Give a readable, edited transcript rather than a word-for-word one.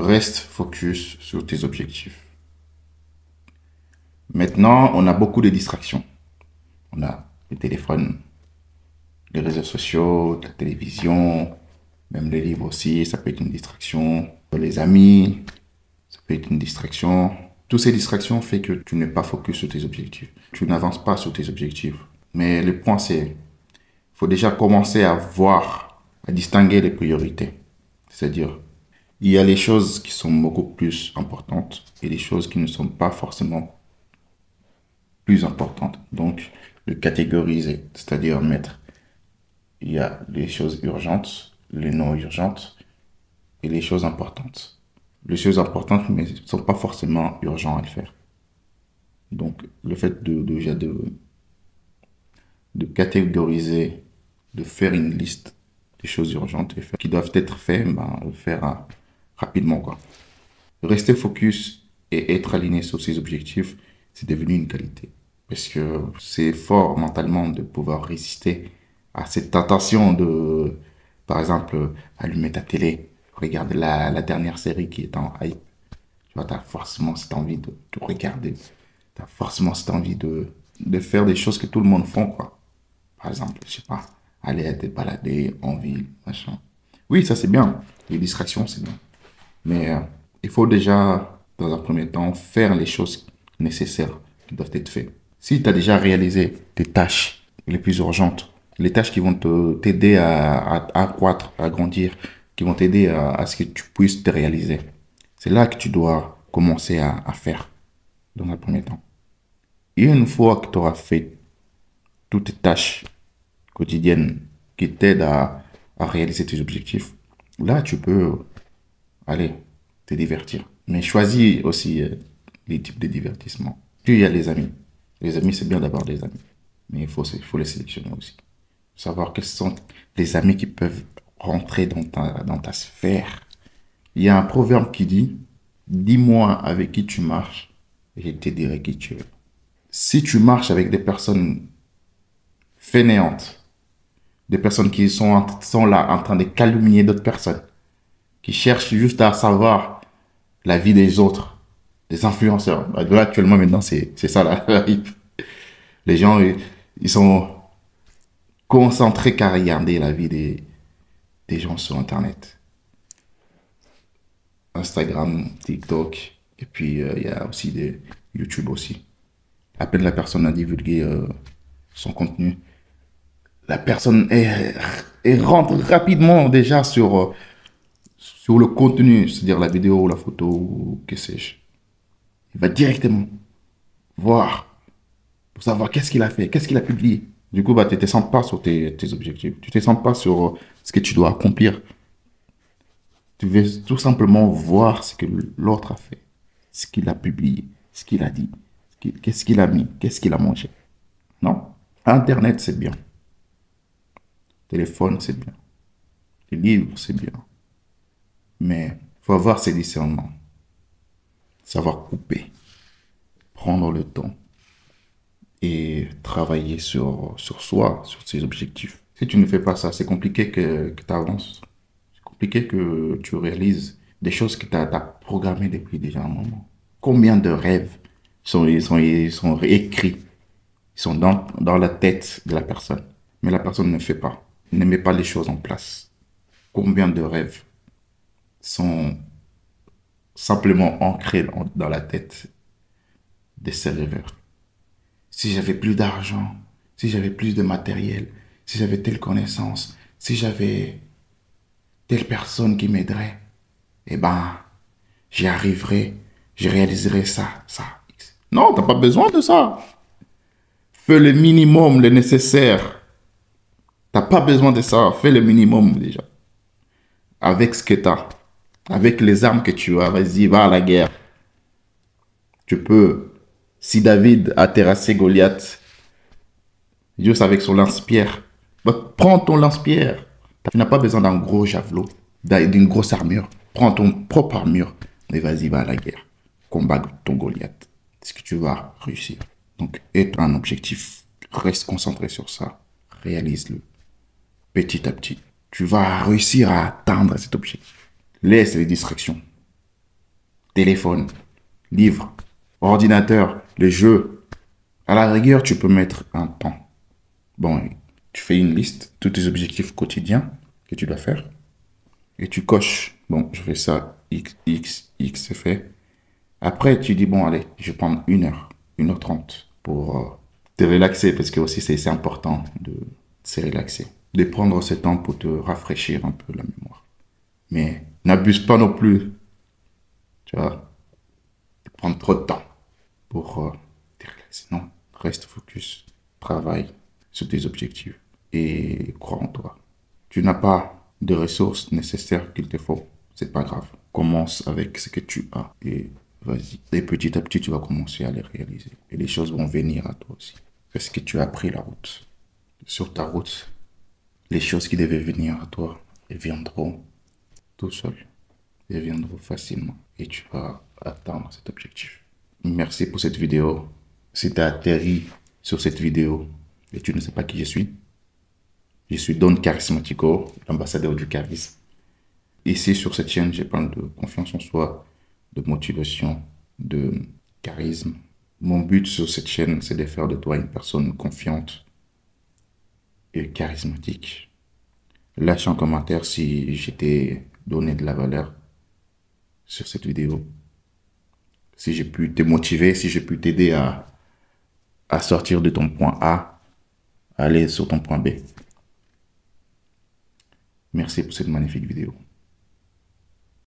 Reste focus sur tes objectifs. Maintenant, on a beaucoup de distractions. On a le téléphone, les réseaux sociaux, la télévision, même les livres aussi, ça peut être une distraction. Les amis, ça peut être une distraction. Toutes ces distractions font que tu n'es pas focus sur tes objectifs. Tu n'avances pas sur tes objectifs. Mais le point, c'est, il faut déjà commencer à voir, à distinguer les priorités. C'est-à-dire, il y a les choses qui sont beaucoup plus importantes et les choses qui ne sont pas forcément plus importantes. Donc, le catégoriser, c'est-à-dire mettre, il y a les choses urgentes, les non urgentes et les choses importantes. Les choses importantes, mais ne sont pas forcément urgentes à le faire. Donc, le fait de catégoriser, de faire une liste des choses urgentes qui doivent être faites, ben, le faire rapidement, quoi. Rester focus et être aligné sur ses objectifs, c'est devenu une qualité. Parce que c'est fort mentalement de pouvoir résister à cette tentation de, par exemple, allumer ta télé, regarder la dernière série qui est en hype. Tu vois, tu as forcément cette envie de regarder. Tu as forcément cette envie de faire des choses que tout le monde fait, quoi. Par exemple, je sais pas, aller te balader en ville, machin. Oui, ça c'est bien. Les distractions, c'est bien. Mais il faut déjà, dans un premier temps, faire les choses nécessaires qui doivent être faites. Si tu as déjà réalisé tes tâches les plus urgentes, les tâches qui vont t'aider à croître, à grandir, qui vont t'aider à ce que tu puisses te réaliser, c'est là que tu dois commencer à faire dans un premier temps. Et une fois que tu auras fait toutes tes tâches quotidiennes qui t'aident à réaliser tes objectifs, là, tu peux aller te divertir. Mais choisis aussi les types de divertissement. Puis il y a les amis. Les amis, c'est bien d'avoir des amis. Mais il faut les sélectionner aussi. Savoir quels sont les amis qui peuvent rentrer dans ta sphère. Il y a un proverbe qui dit, dis-moi avec qui tu marches et je te dirai qui tu es. Si tu marches avec des personnes fainéantes, des personnes qui sont là en train de calomnier d'autres personnes, qui cherchent juste à savoir la vie des autres, des influenceurs. Là, actuellement, maintenant, c'est ça la hype. Les gens, ils sont concentrés qu'à regarder la vie des gens sur Internet. Instagram, TikTok, et puis il y a aussi des YouTube aussi. À peine la personne a divulgué son contenu, la personne elle rentre rapidement déjà sur le contenu, c'est-à-dire la vidéo, la photo, ou que sais-je. Il va directement voir pour savoir qu'est-ce qu'il a fait, qu'est-ce qu'il a publié. Du coup, bah, tu ne te sens pas sur tes objectifs. Tu ne te sens pas sur ce que tu dois accomplir. Tu veux tout simplement voir ce que l'autre a fait, ce qu'il a publié, ce qu'il a dit, qu'est-ce qu'il a mis, qu'est-ce qu'il a mangé. Non? Internet, c'est bien. Téléphone, c'est bien. Les livres, c'est bien. Mais il faut avoir ses discernements. Savoir couper. Prendre le temps. Et travailler sur soi, sur ses objectifs. Si tu ne fais pas ça, c'est compliqué que tu avances. C'est compliqué que tu réalises des choses que tu as programmées depuis déjà un moment. Combien de rêves sont écrits, ils sont dans la tête de la personne, mais la personne ne fait pas, ne met pas les choses en place. Combien de rêves sont simplement ancrés dans la tête de ces rêveurs. Si j'avais plus d'argent, si j'avais plus de matériel, si j'avais telle connaissance, si j'avais telle personne qui m'aiderait, eh ben, j'y arriverai, je réaliserai ça, ça. Non, t'as pas besoin de ça. Fais le minimum, le nécessaire. T'as pas besoin de ça. Fais le minimum déjà. Avec ce que t'as. Avec les armes que tu as, vas-y, va à la guerre. Tu peux. Si David a terrassé Goliath, juste avec son lance-pierre, bah, prends ton lance-pierre. Tu n'as pas besoin d'un gros javelot, d'une grosse armure. Prends ton propre armure et vas-y, va à la guerre. Combat ton Goliath. Est-ce que tu vas réussir? Donc, être un objectif. Reste concentré sur ça. Réalise-le. Petit à petit. Tu vas réussir à atteindre cet objectif. Laisse les distractions. téléphone, livre, ordinateur, les jeux. À la rigueur, tu peux mettre un temps. Bon, tu fais une liste, tous tes objectifs quotidiens que tu dois faire, et tu coches. Bon, je fais ça, X, X, X, c'est fait. Après, tu dis, bon, allez, je vais prendre 1 heure, 1h30 pour te relaxer, parce que aussi c'est important de se relaxer. De prendre ce temps pour te rafraîchir un peu la mémoire. Mais n'abuse pas non plus, tu vois, de prendre trop de temps pour te relaxer. Non, reste focus, travaille sur tes objectifs et crois en toi. Tu n'as pas de ressources nécessaires qu'il te faut, c'est pas grave. Commence avec ce que tu as et vas-y. Et petit à petit, tu vas commencer à les réaliser. Et les choses vont venir à toi aussi. Parce que tu as pris la route. Sur ta route, les choses qui devaient venir à toi, elles viendront tout seules. Elles viendront facilement. Et tu vas atteindre cet objectif. Merci pour cette vidéo. Si tu as atterri sur cette vidéo et tu ne sais pas qui je suis Don Charismatico, l'ambassadeur du charisme. Ici, sur cette chaîne, je parle de confiance en soi, de motivation, de charisme. Mon but sur cette chaîne, c'est de faire de toi une personne confiante et charismatique. Lâche un commentaire si je t'ai donné de la valeur sur cette vidéo. Si j'ai pu te motiver, si j'ai pu t'aider à sortir de ton point A, à aller sur ton point B. Merci pour cette magnifique vidéo.